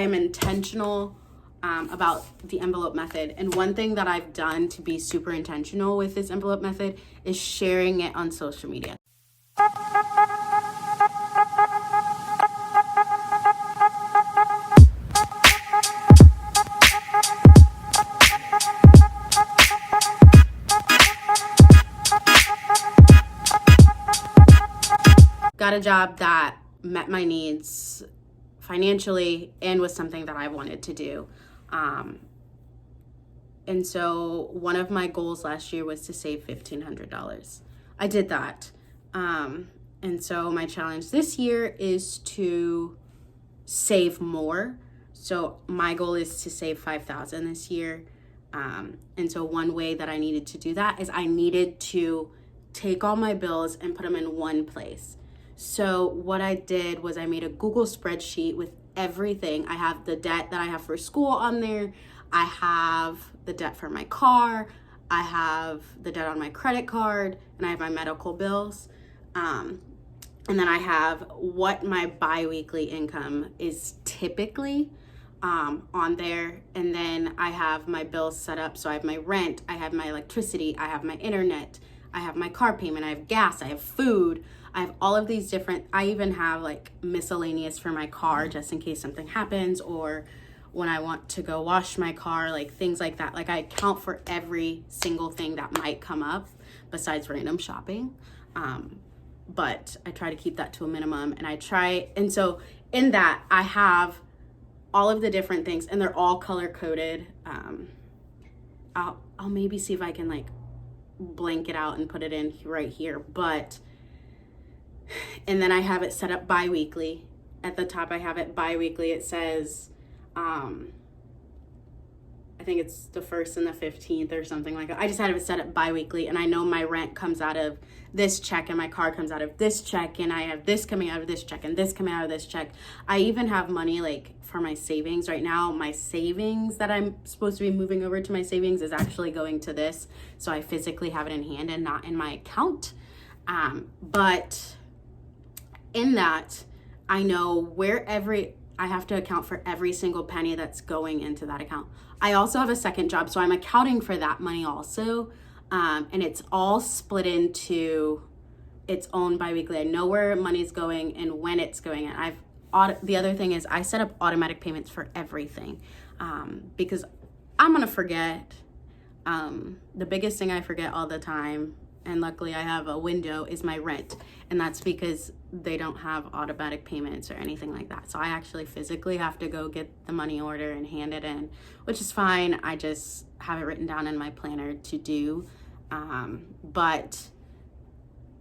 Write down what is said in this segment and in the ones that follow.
I'm intentional about the envelope method. And one thing that I've done to be super intentional with this envelope method is sharing it on social media. Got a job that met my needs financially and was something that I wanted to do. And so one of my goals last year was to save $1,500. I did that. And so my challenge this year is to save more. So my goal is to save $5,000 this year. And so one way that I needed to do that is I needed to take all my bills and put them in one place. So what I did was I made a Google spreadsheet with everything. I have the debt that I have for school on there. I have the debt for my car. I have the debt on my credit card, and I have my medical bills. And then I have what my biweekly income is typically on there. And then I have my bills set up. So I have my rent, I have my electricity, I have my internet, I have my car payment, I have gas, I have food. I have all of these different, I even have like miscellaneous for my car just in case something happens, or when I want to go wash my car, like things like that. Like I account for every single thing that might come up besides random shopping. But I try to keep that to a minimum, and so in that I have all of the different things, and they're all color coded. I'll maybe see if I can like blank it out and put it in right here, and then I have it set up bi-weekly. At the top I have it bi-weekly. It says I think it's the 1st and the 15th or something like that. I just had it set up bi-weekly, and I know my rent comes out of this check and my car comes out of this check, and I have this coming out of this check and this coming out of this check. I even have money like for my savings right now. My savings that I'm supposed to be moving over to my savings is actually going to this. So I physically have it in hand and not in my account. But in that, I know I have to account for every single penny that's going into that account. I also have a second job, so I'm accounting for that money also. And it's all split into its own biweekly. I know where money's going and when it's going. And the other thing is I set up automatic payments for everything, because I'm gonna forget. The biggest thing I forget all the time, and luckily I have a window, is my rent. And that's because they don't have automatic payments or anything like that. So I actually physically have to go get the money order and hand it in, which is fine. I just have it written down in my planner to do. But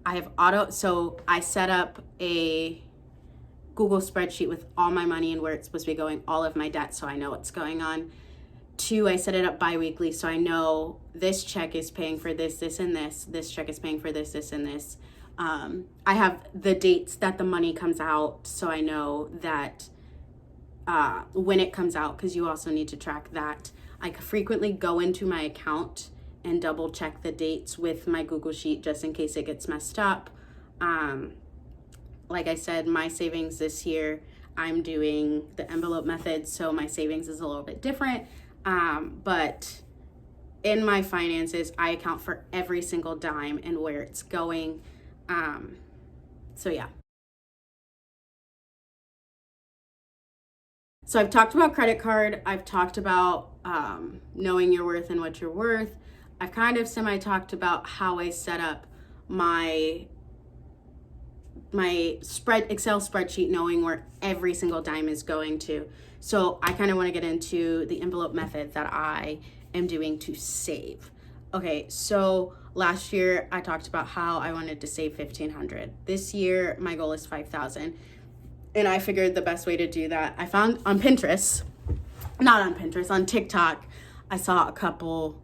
I have so I set up a Google spreadsheet with all my money and where it's supposed to be going, all of my debt, so I know what's going on. 2, I set it up bi-weekly, so I know this check is paying for this, this, and this. This check is paying for this, this, and this. I have the dates that the money comes out, so I know that when it comes out, because you also need to track that. I frequently go into my account and double check the dates with my Google Sheet just in case it gets messed up. Like I said, my savings this year, I'm doing the envelope method, so my savings is a little bit different. But in my finances, I account for every single dime and where it's going. So yeah. So I've talked about credit card. I've talked about knowing your worth and what you're worth. I've kind of semi-talked about how I set up my Excel spreadsheet, knowing where every single dime is going to. So I kind of want to get into the envelope method that I am doing to save. Okay, so last year I talked about how I wanted to save $1,500. This year my goal is $5,000. And I figured the best way to do that, I found on Pinterest, not on Pinterest, on TikTok, I saw a couple.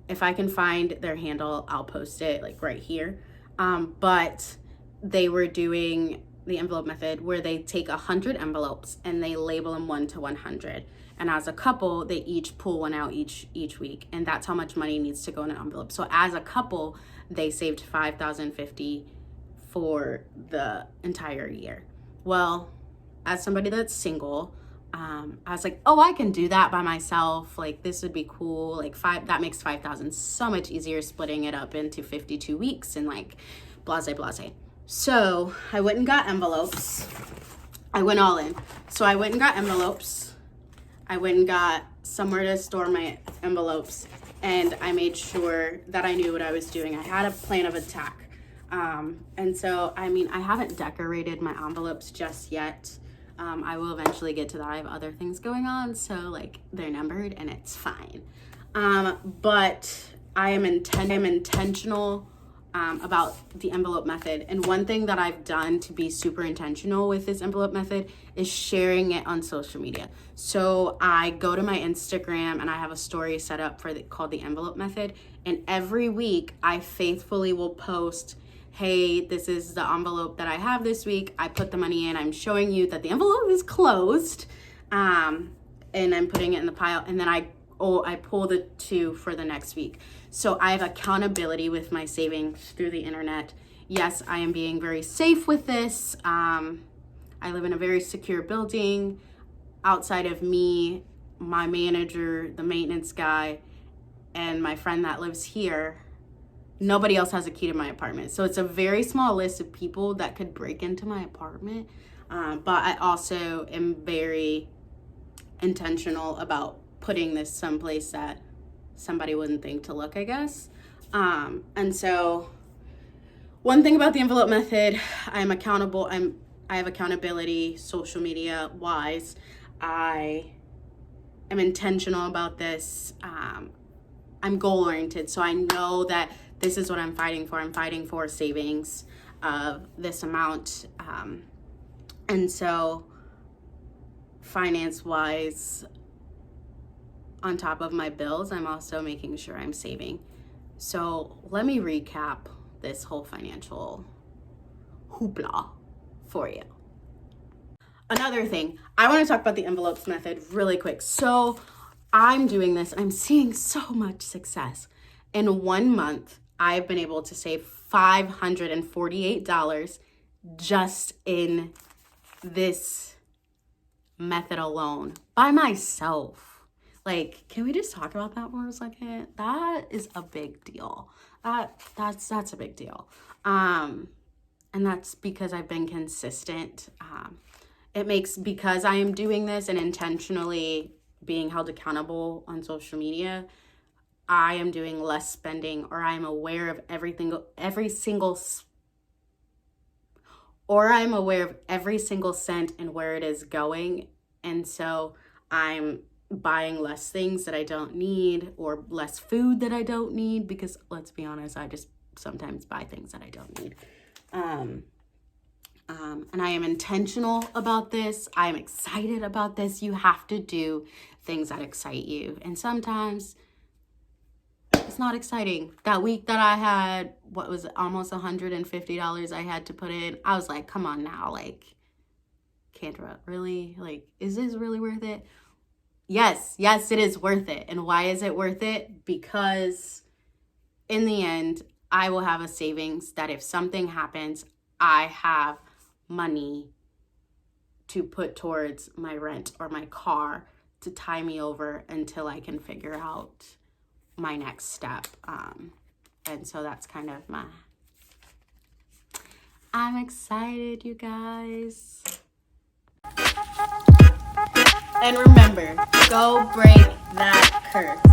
If I can find their handle, I'll post it like right here. But they were doing the envelope method where they take 100 envelopes and they label them 1 to 100. And as a couple, they each pull one out each week. And that's how much money needs to go in an envelope. So as a couple, they saved $5,050 for the entire year. Well, as somebody that's single, I was like, oh, I can do that by myself. Like, this would be cool. Like, that makes 5,000 so much easier, splitting it up into 52 weeks and like blase. So I went and got envelopes. I went all in. So I went and got envelopes. I went and got somewhere to store my envelopes, and I made sure that I knew what I was doing. I had a plan of attack. And so, I mean, I haven't decorated my envelopes just yet. I will eventually get to that. I have other things going on, so like they're numbered and it's fine. But I am intentional about the envelope method. And one thing that I've done to be super intentional with this envelope method is sharing it on social media. So I go to my Instagram and I have a story set up called the envelope method. And every week I faithfully will post, hey, this is the envelope that I have this week. I put the money in. I'm showing you that the envelope is closed. And I'm putting it in the pile. And then I pull the two for the next week. So I have accountability with my savings through the internet. Yes, I am being very safe with this. I live in a very secure building. Outside of me, my manager, the maintenance guy, and my friend that lives here, nobody else has a key to my apartment. So it's a very small list of people that could break into my apartment. But I also am very intentional about putting this someplace that somebody wouldn't think to look, I guess. And so one thing about the envelope method, I'm accountable. I have accountability social media wise. I am intentional about this. I'm goal oriented. So I know that this is what I'm fighting for. I'm fighting for savings of this amount. And so finance wise, on top of my bills, I'm also making sure I'm saving. So let me recap this whole financial hoopla for you. Another thing, I want to talk about the envelopes method really quick. So I'm doing this, I'm seeing so much success. In 1 month, I've been able to save $548 just in this method alone by myself. Like, can we just talk about that for a second? That is a big deal. That's a big deal. And that's because I've been consistent. Because I am doing this and intentionally being held accountable on social media, I am doing less spending, or I'm aware of every single cent and where it is going. And so I'm buying less things that I don't need, or less food that I don't need, because let's be honest, I just sometimes buy things that I don't need. And I am intentional about this. I'm excited about this. You have to do things that excite you. And sometimes it's not exciting. That week that I had, what was it, almost $150 I had to put in, I was like, come on now, like, Kendra, really? Like, is this really worth it? Yes, it is worth it. And why is it worth it? Because in the end, I will have a savings that if something happens, I have money to put towards my rent or my car to tie me over until I can figure out my next step. And so that's kind of I'm excited, you guys. And remember, go break that curse.